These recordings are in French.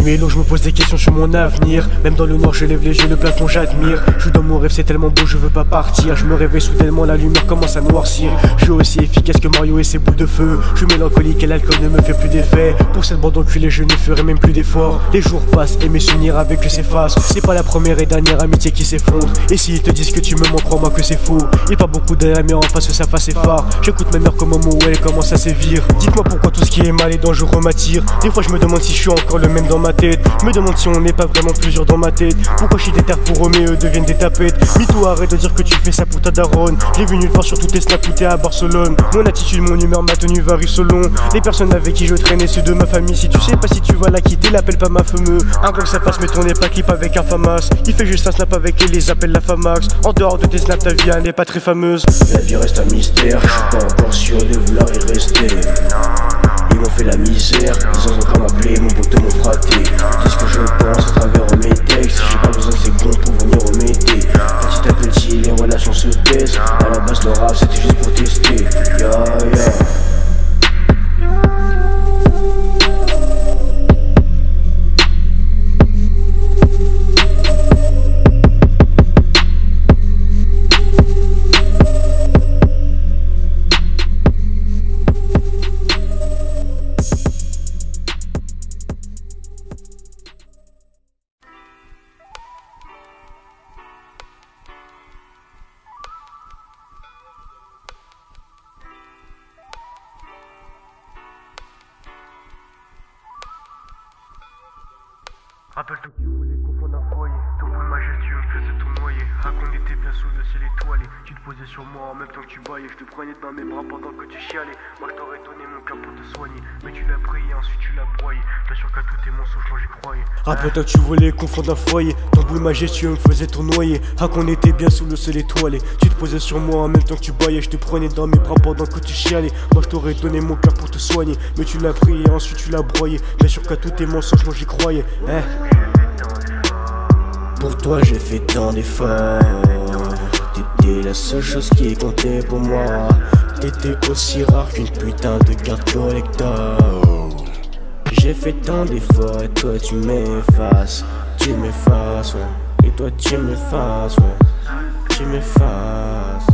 nuit est longue, je me pose des questions sur mon avenir. Même dans le noir, je lève les yeux, le plafond j'admire. Je suis dans mon rêve, c'est tellement beau, je veux pas partir. Je me réveille soudainement, la lumière commence à noircir. Je suis aussi efficace que Mario et ses boules de feu. Je suis mélancolique et l'alcool ne me fait plus d'effet. Pour cette bande enculée, je ne ferai même plus d'efforts. Les jours passent et mes souvenirs avec eux s'effacent. C'est pas la première et dernière amitié qui s'effondre. Et s'ils te disent que tu me mens, crois-moi que c'est faux. Y'a pas beaucoup d'amis mais en face sa face est phare. J'écoute ma mère comme un mot où elle commence à sévir. Dites-moi pourquoi tout ce qui est mal et dangereux m'attire. Des fois je me demande si je suis encore le même dans ma tête. Je me demande si on n'est pas vraiment plusieurs dans ma tête. Pourquoi je suis déter pour eux mais eux deviennent des tapettes. Mytho, arrête de dire que tu fais ça pour ta daronne. J'ai vu nulle part sur tous tes snaps, tout est à Barcelone. Mon attitude, mon humeur, ma tenue varie selon les personnes avec qui je traîne et ceux de ma famille. Si tu sais pas si tu vas la quitter, l'appelle pas ma fameux. Un glock ça passe mais ton n'est pas clip avec un famas. Il fait juste un snap avec elle, les appelle la famax. En dehors de tes snaps, ta vie elle n'est pas très fameuse. La vie reste un mystère, je suis pas encore sûr de vouloir y rester. Ils m'ont fait la misère, ils ont encore appelé, mon pote m'ont frappé. Qu'est-ce que je pense à travers mes textes? J'ai pas besoin de ces comptes pour venir m'aider. Petit à petit les relations se baissent. À la base le rap c'était juste pour tester. Rappelle-toi que tu voulais confondre un foyer. Ton boule majestueux me faisait tournoyer. Ah qu'on était bien sous le ciel étoilé. Tu te posais sur moi en même temps que tu baillais. Je te prenais dans mes bras pendant que tu chialais. Moi je t'aurais donné mon cœur pour te soigner. Mais tu l'as pris et ensuite tu l'as broyé. T'assures qu'à tous tes mensonges moi j'y croyais. Rappelle-toi que tu voulais confondre un foyer. Ton boule majestueux me faisait tournoyer. Ah qu'on était bien sous le ciel étoilé. Tu te posais sur moi en même temps que tu baillais. Je te prenais dans mes bras pendant que tu chialais. Moi je t'aurais donné mon cœur pour te soigner. Mais tu l'as pris et ensuite tu l'as broyé. T'assures qu'à tous tes mensonges moi j'y croyais. Pour toi j'ai fait tant d'efforts. T'étais la seule chose qui comptait pour moi. T'étais aussi rare qu'une putain de carte collector. J'ai fait tant d'efforts et toi tu m'effaces. Tu m'effaces, ouais. Et toi tu m'effaces, ouais. Tu m'effaces.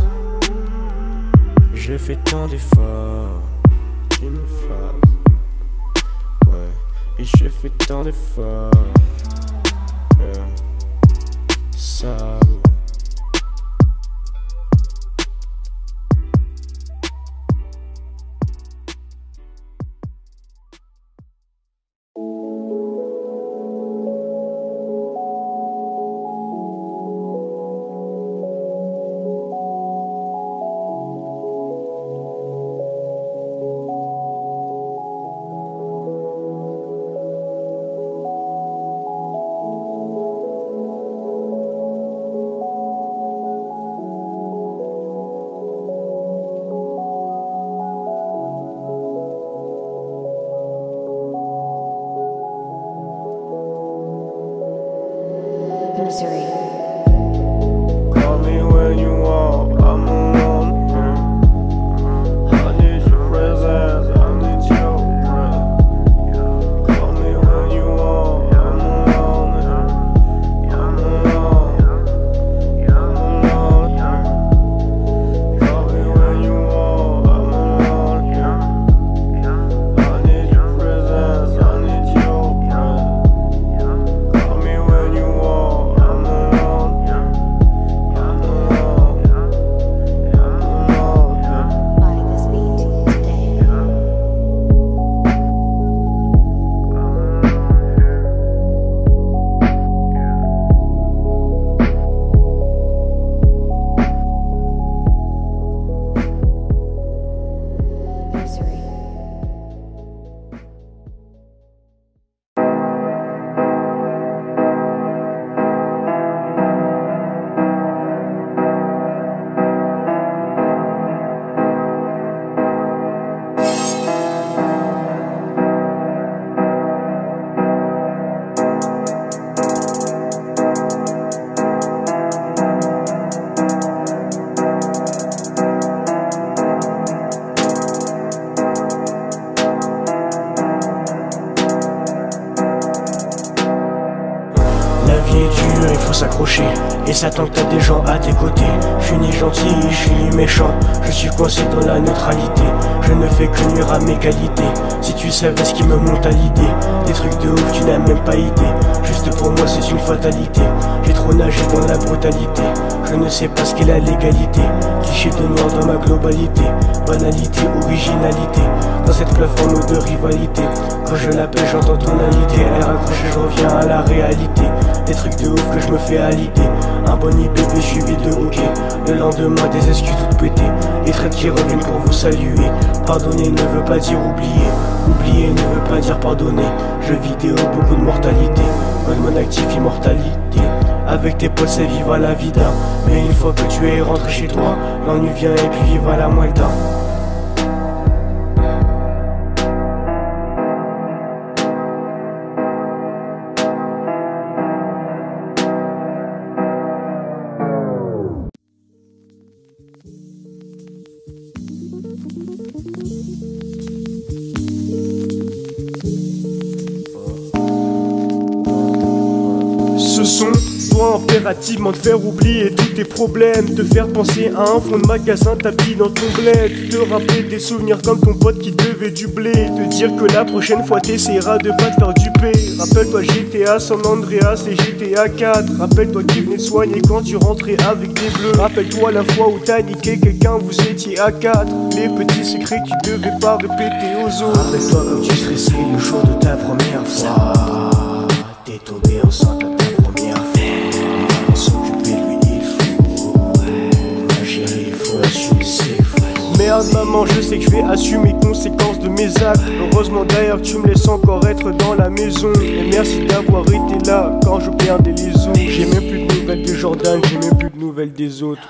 J'ai fait tant d'efforts. Tu m'effaces. Ouais. Et j'ai fait tant d'efforts. Ça. Missouri. Call me when you want, I'm alone. I need your presence, I need your breath. Call me when you want, I'm alone. I'm alone. I'm alone. Call me when you want, I'm alone. I need your presence, I need your breath. Call me when you want, I'm alone. accroché. Et ça tant que t'as des gens à tes côtés. Je suis ni gentil, je suis ni méchant. Je suis coincé dans la neutralité. Je ne fais que nuire à mes qualités. Si tu savais ce qui me monte à l'idée, des trucs de ouf tu n'as même pas idée. Juste pour moi c'est une fatalité. J'ai trop nagé dans la brutalité. Je ne sais pas ce qu'est la légalité. Cliché de noir dans ma globalité. Banalité, originalité. Dans cette plateforme de rivalité. Quand je l'appelle j'entends tonalité. Elle est raccrochée, je reviens à la réalité. Des trucs de ouf que je me fais à l'idée. Un bon IPB suivi de hockey. Le lendemain des excuses toutes pétées. Les traits qui reviennent pour vous saluer. Pardonner ne veut pas dire oublier. Oublier ne veut pas dire pardonner. Jeux vidéo, beaucoup de mortalité. Goldman actif, immortalité. Avec tes potes c'est viva la vida. Mais une fois que tu es rentré chez toi, l'ennui vient et puis viva la muerta. Ce son doit impérativement te faire oublier tous tes problèmes, te faire penser à un fond de magasin tapis dans ton bled, te rappeler des souvenirs comme ton pote qui devait du blé, te dire que la prochaine fois t'essaieras de pas te faire duper. Rappelle-toi GTA San Andreas et GTA 4. Rappelle-toi qui venait te soigner quand tu rentrais avec des bleus. Rappelle-toi la fois où t'as niqué quelqu'un, vous étiez à 4. Les petits secrets que tu devais pas répéter aux autres. Rappelle-toi comme tu stressais le jour de ta première fois. T'es tombé enceinte à ta première fois. S'occuper de lui il faut. Ma chérie il faut assumer c'est fou. Merde maman, je sais que je vais assumer les conséquences de mes actes. Heureusement d'ailleurs que tu me laisses encore être dans la maison. Et merci d'avoir été là quand je perdais les os. J'ai même plus de nouvelles de Jordan, j'ai même plus de nouvelles des autres.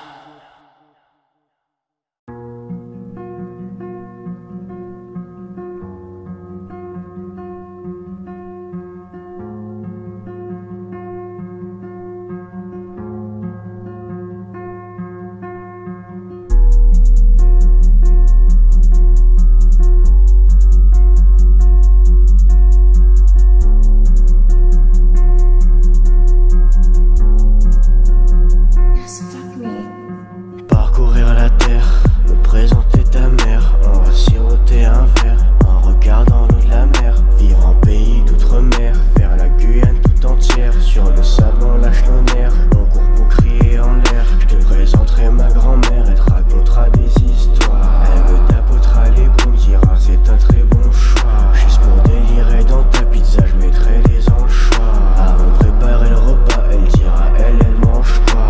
Parcourir la terre, me présenter ta mère. On va siroter un verre en regardant l'eau de la mer. Vivre en pays d'outre-mer, faire la Guyane tout entière. Sur le sable on lâche nos nerfs, on court pour crier en l'air. Je te présenterai ma grand-mère, elle te racontera des histoires. Elle me tapotera les boules, dira c'est un très bon choix. Juste pour délirer dans ta pizza, je mettrai des anchois. Avant de préparer le repas, elle dira elle mange quoi.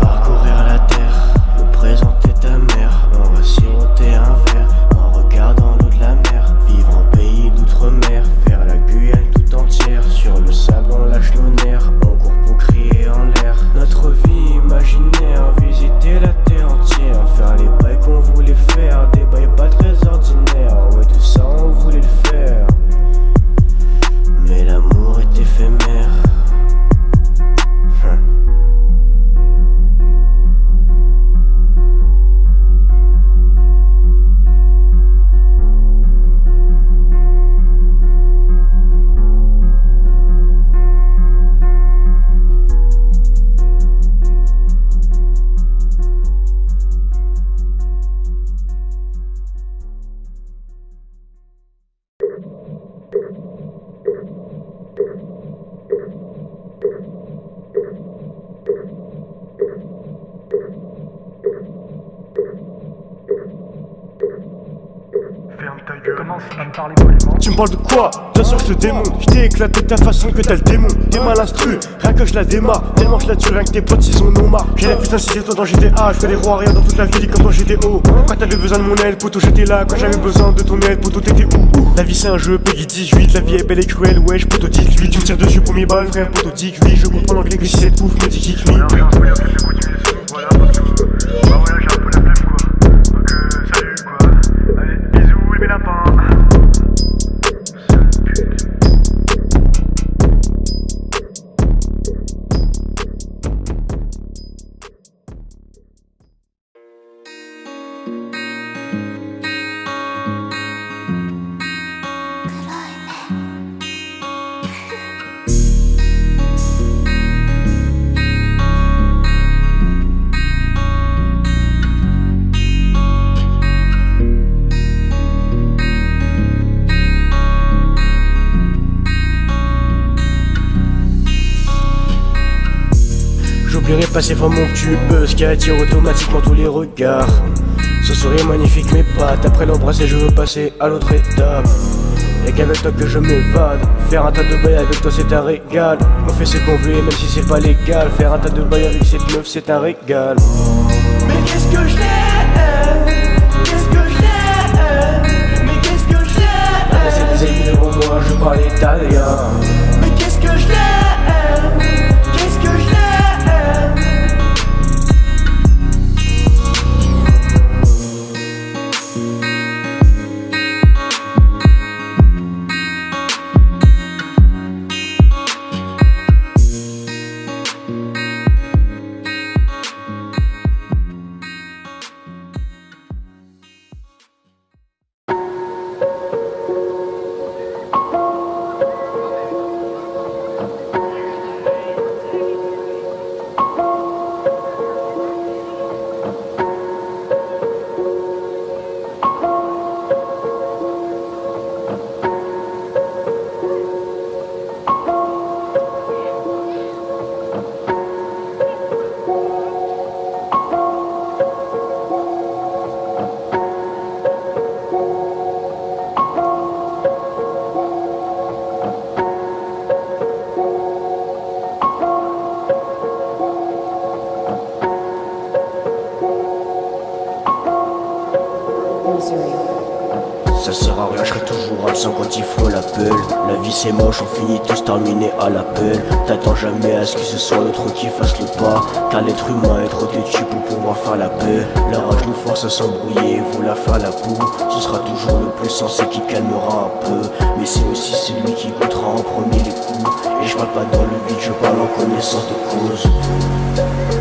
Parcourir la terre, présenter ta mère, on va siroter un verre en regardant l'eau de la mer. Vivre en pays d'outre-mer, faire la Guyane tout entière. Sur le sable on lâche nos nerfs, on court pour crier en l'air. Notre vie imaginaire, visiter la terre entière. Faire les bails qu'on voulait faire, des bails pas très ordinaires. Ouais tout ça on voulait le faire, mais l'amour est éphémère. Tu me parles de quoi? Bien sûr je te démonte. Je t'ai éclaté de ta façon que t'as le démon. T'es mal instru, rien que je la démarre. Tellement je la tue, rien que tes potes ils en ont marre. J'ai la putain si c'est toi dans GTA. Je fais des rois rien dans toute la ville comme dans GTO. Quand t'avais besoin de mon aile, poto j'étais là. Quand j'avais besoin de ton aile, poto t'étais où? La vie c'est un jeu, Peggy 18. La vie est belle et cruelle, wesh, poto 18. Tu me tires dessus premier balle, frère, poto dit que oui. Je comprends l'anglais que si c'est ouf, me dit kick me. Voilà, parce que bah voilà, j'ai un peu la flemme quoi. Donc salut quoi. Allez, bisous les lapins. passé vraiment que tu buzz, qui attire automatiquement tous les regards. Ce sourire magnifique mes pattes, après l'embrasser je veux passer à l'autre étape. Y'a qu'avec toi que je m'évade, faire un tas de bails avec toi c'est un régal. On fait ce qu'on veut et même si c'est pas légal, faire un tas de bails avec cette meuf c'est un régal. Mais qu'est-ce que je l'aime, qu'est-ce que je l'aime, mais qu'est-ce que je l'aime. T'as laissé des amis devant moi, je parle italien. Mais qu'est-ce que je l'aime, qu'est-ce que je l'aime. Ça sert à rien, je serai toujours absent quand il faut l'appel. La vie c'est moche, on finit tous terminés à l'appel. T'attends jamais à ce que ce soit l'autre qui fasse le pas, car l'être humain est trop têtu pour pouvoir faire la paix. La rage nous force à s'embrouiller, vouloir faire la boue. Ce sera toujours le plus sensé qui calmera un peu, mais c'est aussi celui qui goûtera en premier les coups. Et je parle pas dans le vide, je parle en connaissance de cause.